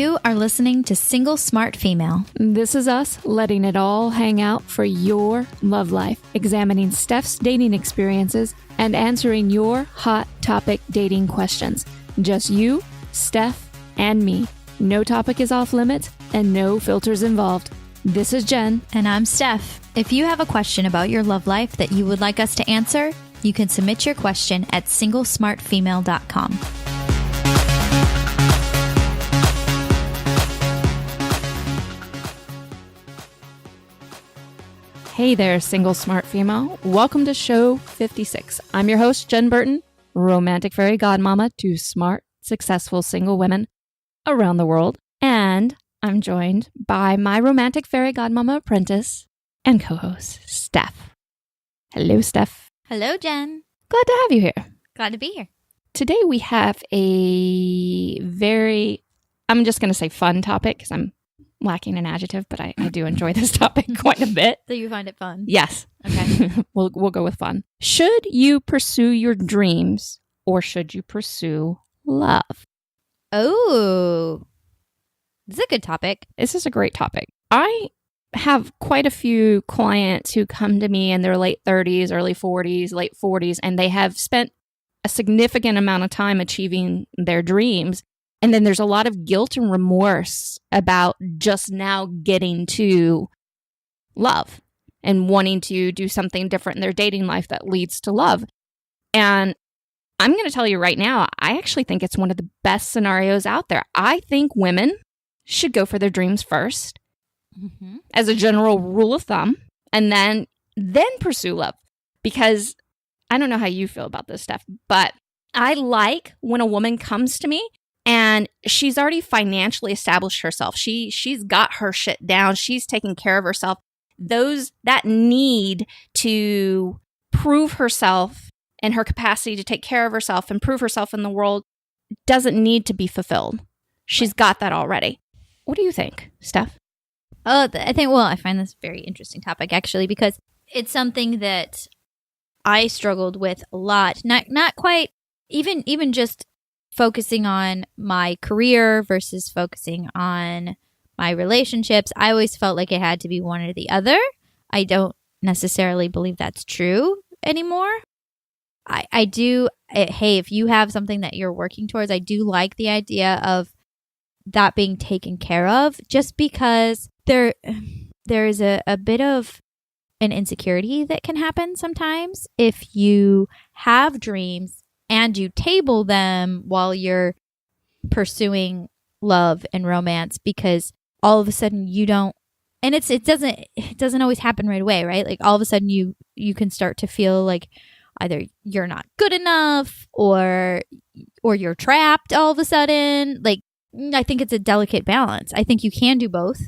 You are listening to Single Smart Female. This is us letting it all hang out for your love life, examining Steph's dating experiences and answering your hot topic dating questions. Just you, Steph, and me. No topic is off limits and no filters involved. This is Jen. And I'm Steph. If you have a question about your love life that you would like us to answer, you can submit your question at singlesmartfemale.com. Hey there, single smart female. Welcome to show 56. I'm your host, Jen Burton, romantic fairy godmama to smart, successful single women around the world. And I'm joined by my romantic fairy godmama apprentice and co-host, Steph. Hello, Steph. Hello, Jen. Glad to have you here. Glad to be here. Today we have a very, I'm just going to say fun topic because I'm lacking an adjective, but I do enjoy this topic quite a bit. So you find it fun? Yes. Okay. We'll go with fun. Should you pursue your dreams or should you pursue love? Oh, this is a good topic. This is a great topic. I have quite a few clients who come to me in their late 30s, early 40s, late 40s, and they have spent a significant amount of time achieving their dreams. And then there's a lot of guilt and remorse about just now getting to love and wanting to do something different in their dating life that leads to love. And I'm going to tell you right now, I actually think it's one of the best scenarios out there. I think women should go for their dreams first, as a general rule of thumb, and then pursue love. Because I don't know how you feel about this stuff, but I like when a woman comes to me and she's already financially established herself. She's got her shit down. She's taking care of herself. That need to prove herself and her capacity to take care of herself and prove herself in the world doesn't need to be fulfilled. She's got that already. What do you think, Steph? Oh, I find this a very interesting topic, actually, because it's something that I struggled with a lot. Not quite, even just focusing on my career versus focusing on my relationships. I always felt like it had to be one or the other. I don't necessarily believe that's true anymore. I do, hey, if you have something that you're working towards, I do like the idea of that being taken care of, just because there is a bit of an insecurity that can happen sometimes if you have dreams and you table them while you're pursuing love and romance, because all of a sudden you don't, and it doesn't always happen right away, right? Like all of a sudden you can start to feel like either you're not good enough or you're trapped all of a sudden. Like, I think it's a delicate balance. I think you can do both.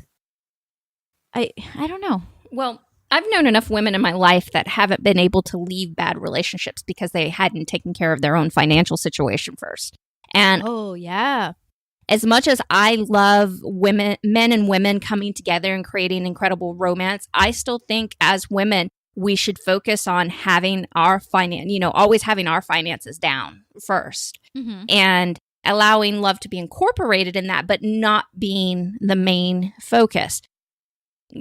I don't know. Well, I've known enough women in my life that haven't been able to leave bad relationships because they hadn't taken care of their own financial situation first. And oh, yeah. As much as I love men and women coming together and creating incredible romance, I still think as women, we should focus on having our always having our finances down first, and allowing love to be incorporated in that, but not being the main focus.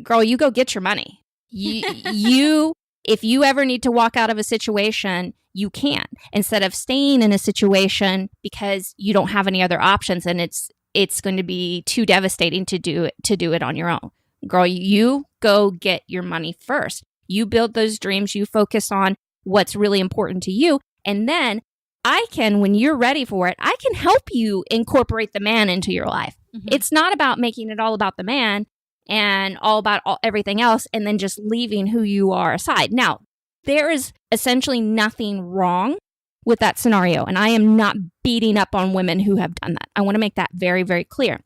Girl, you go get your money. If you ever need to walk out of a situation, you can, instead of staying in a situation because you don't have any other options and it's going to be too devastating to do it on your own. Girl, you go get your money first. You build those dreams, you focus on what's really important to you, and then when you're ready for it, I can help you incorporate the man into your life. It's not about making it all about the man and all about everything else and then just leaving who you are aside. Now, there is essentially nothing wrong with that scenario, and I am not beating up on women who have done that. I want to make that very, very clear.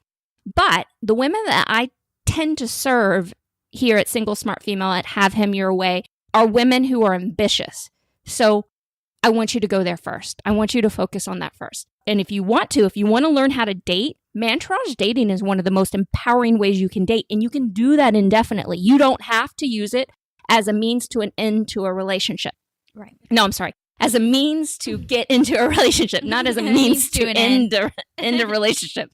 But the women that I tend to serve here at Single Smart Female at Have Him Your Way are women who are ambitious. So I want you to go there first. I want you to focus on that first. And if you want to learn how to date, Mantourage dating is one of the most empowering ways you can date, and you can do that indefinitely. You don't have to use it as a means to an end to a relationship. Right. No, I'm sorry. As a means to get into a relationship, not as a means to end a relationship.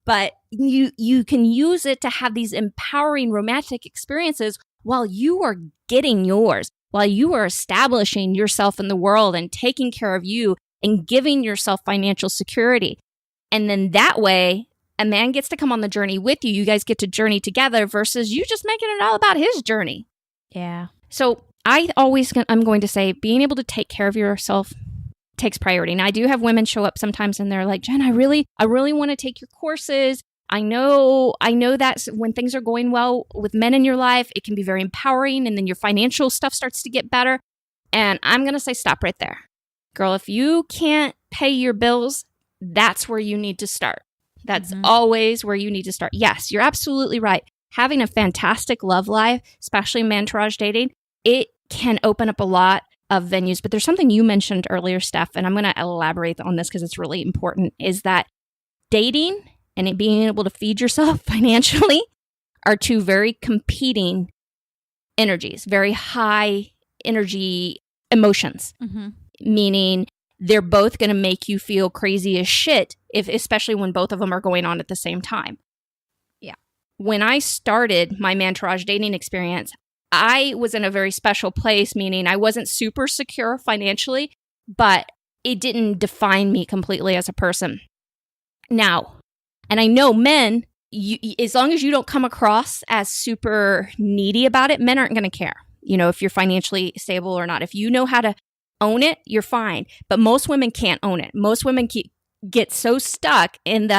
but you can use it to have these empowering romantic experiences while you are getting yours, while you are establishing yourself in the world and taking care of you and giving yourself financial security. And then that way, a man gets to come on the journey with you. You guys get to journey together versus you just making it all about his journey. Yeah. So I'm going to say being able to take care of yourself takes priority. Now, I do have women show up sometimes and they're like, Jen, I really want to take your courses. I know that when things are going well with men in your life, it can be very empowering and then your financial stuff starts to get better. And I'm going to say, stop right there. Girl, if you can't pay your bills, that's where you need to start. That's always where you need to start. Yes, you're absolutely right. Having a fantastic love life, especially mentourage dating, it can open up a lot of venues. But there's something you mentioned earlier, Steph, and I'm going to elaborate on this because it's really important, is that dating and it being able to feed yourself financially are two very competing energies, very high energy emotions, meaning they're both going to make you feel crazy as shit, especially when both of them are going on at the same time. Yeah. When I started my mentourage dating experience, I was in a very special place, meaning I wasn't super secure financially, but it didn't define me completely as a person. Now, and I know men, as long as you don't come across as super needy about it, men aren't going to care, if you're financially stable or not. If you know how to own it, you're fine. But most women can't own it. Most women get so stuck in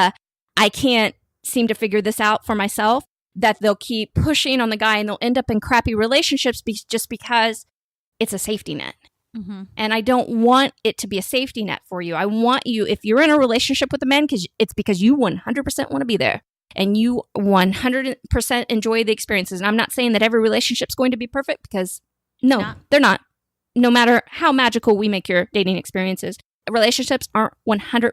I can't seem to figure this out for myself, that they'll keep pushing on the guy and they'll end up in crappy relationships just because it's a safety net. And I don't want it to be a safety net for you. I want you, if you're in a relationship with a man, it's because you 100% want to be there and you 100% enjoy the experiences. And I'm not saying that every relationship's going to be perfect, because no, they're not. No matter how magical we make your dating experiences, relationships aren't 100%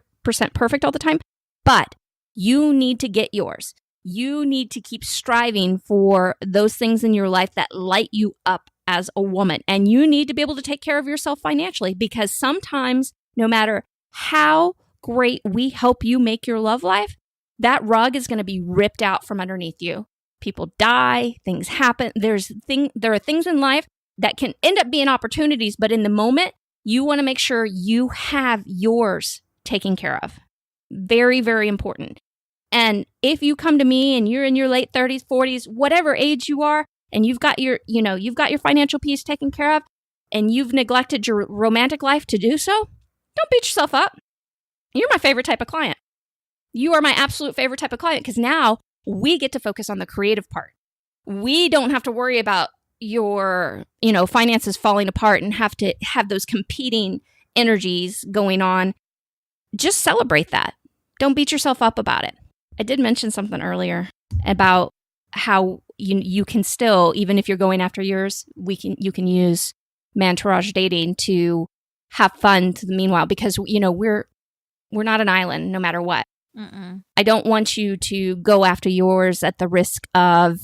perfect all the time, but you need to get yours. You need to keep striving for those things in your life that light you up as a woman. And you need to be able to take care of yourself financially, because sometimes, no matter how great we help you make your love life, that rug is going to be ripped out from underneath you. People die, things happen. There are things in life that can end up being opportunities, but in the moment, you want to make sure you have yours taken care of. Very, very important. And if you come to me and you're in your late 30s, 40s, whatever age you are, and you've got your financial piece taken care of, and you've neglected your romantic life to do so, don't beat yourself up. You're my favorite type of client. You are my absolute favorite type of client, because now we get to focus on the creative part. We don't have to worry about your, finances falling apart and have to have those competing energies going on. Just celebrate that. Don't beat yourself up about it. I did mention something earlier about how you can still, even if you're going after yours, you can use mentourage dating to have fun to the meanwhile, because we're not an island no matter what. I don't want you to go after yours at the risk of,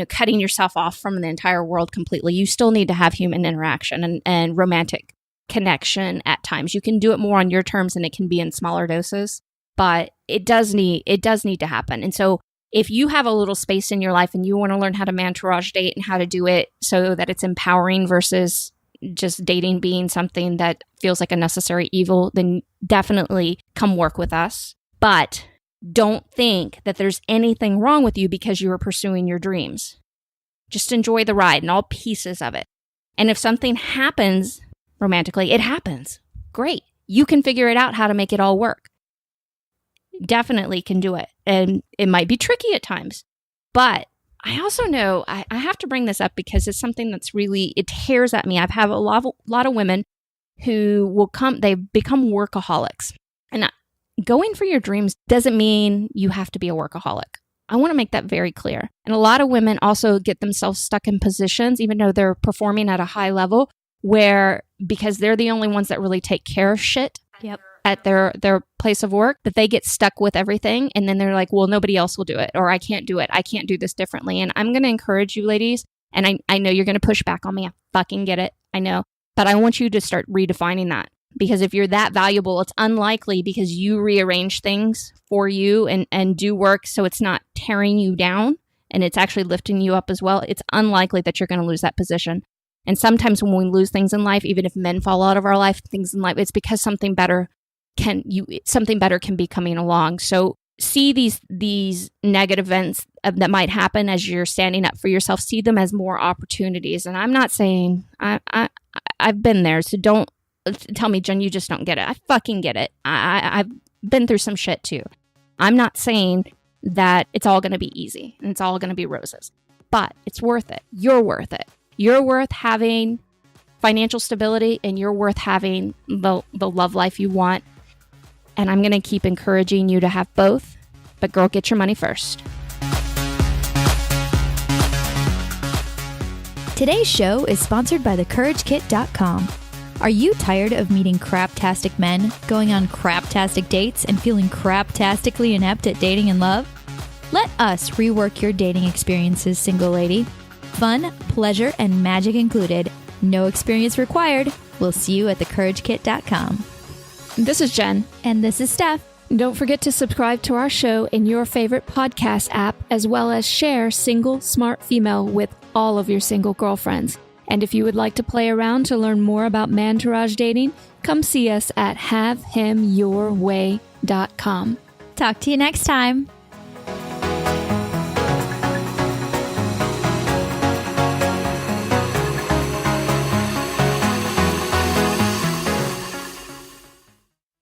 cutting yourself off from the entire world completely. You still need to have human interaction and romantic connection at times. You can do it more on your terms, and it can be in smaller doses, but it does need to happen. And so if you have a little space in your life and you want to learn how to mentourage date and how to do it so that it's empowering versus just dating being something that feels like a necessary evil, then definitely come work with us. But don't think that there's anything wrong with you because you are pursuing your dreams. Just enjoy the ride and all pieces of it. And if something happens romantically, it happens. Great. You can figure it out how to make it all work. Definitely can do it. And it might be tricky at times. But I also know, I have to bring this up because it's something that's really, it tears at me. I've had a lot of women who they've become workaholics. And going for your dreams doesn't mean you have to be a workaholic. I want to make that very clear. And a lot of women also get themselves stuck in positions, even though they're performing at a high level, where because they're the only ones that really take care of shit at their place of work, that they get stuck with everything. And then they're like, well, nobody else will do it, or I can't do it. I can't do this differently. And I'm going to encourage you ladies. And I know you're going to push back on me. I fucking get it. I know. But I want you to start redefining that. Because if you're that valuable, it's unlikely, because you rearrange things for you and do work so it's not tearing you down and it's actually lifting you up as well. It's unlikely that you're going to lose that position. And sometimes when we lose things in life, even if men fall out of our life, things in life, it's because something better can be coming along. So see these negative events that might happen as you're standing up for yourself. See them as more opportunities. And I'm not saying I've been there, so don't tell me, Jen, you just don't get it. I fucking get it. I've been through some shit too. I'm not saying that it's all going to be easy and it's all going to be roses, but it's worth it. You're worth it. You're worth having financial stability, and you're worth having the love life you want. And I'm going to keep encouraging you to have both, but girl, get your money first. Today's show is sponsored by thecouragekit.com. Are you tired of meeting craptastic men, going on craptastic dates, and feeling craptastically inept at dating and love? Let us rework your dating experiences, single lady. Fun, pleasure, and magic included. No experience required. We'll see you at thecouragekit.com. This is Jen. And this is Steph. Don't forget to subscribe to our show in your favorite podcast app, as well as share Single Smart Female with all of your single girlfriends. And if you would like to play around to learn more about Mantourage dating, come see us at havehimyourway.com. Talk to you next time.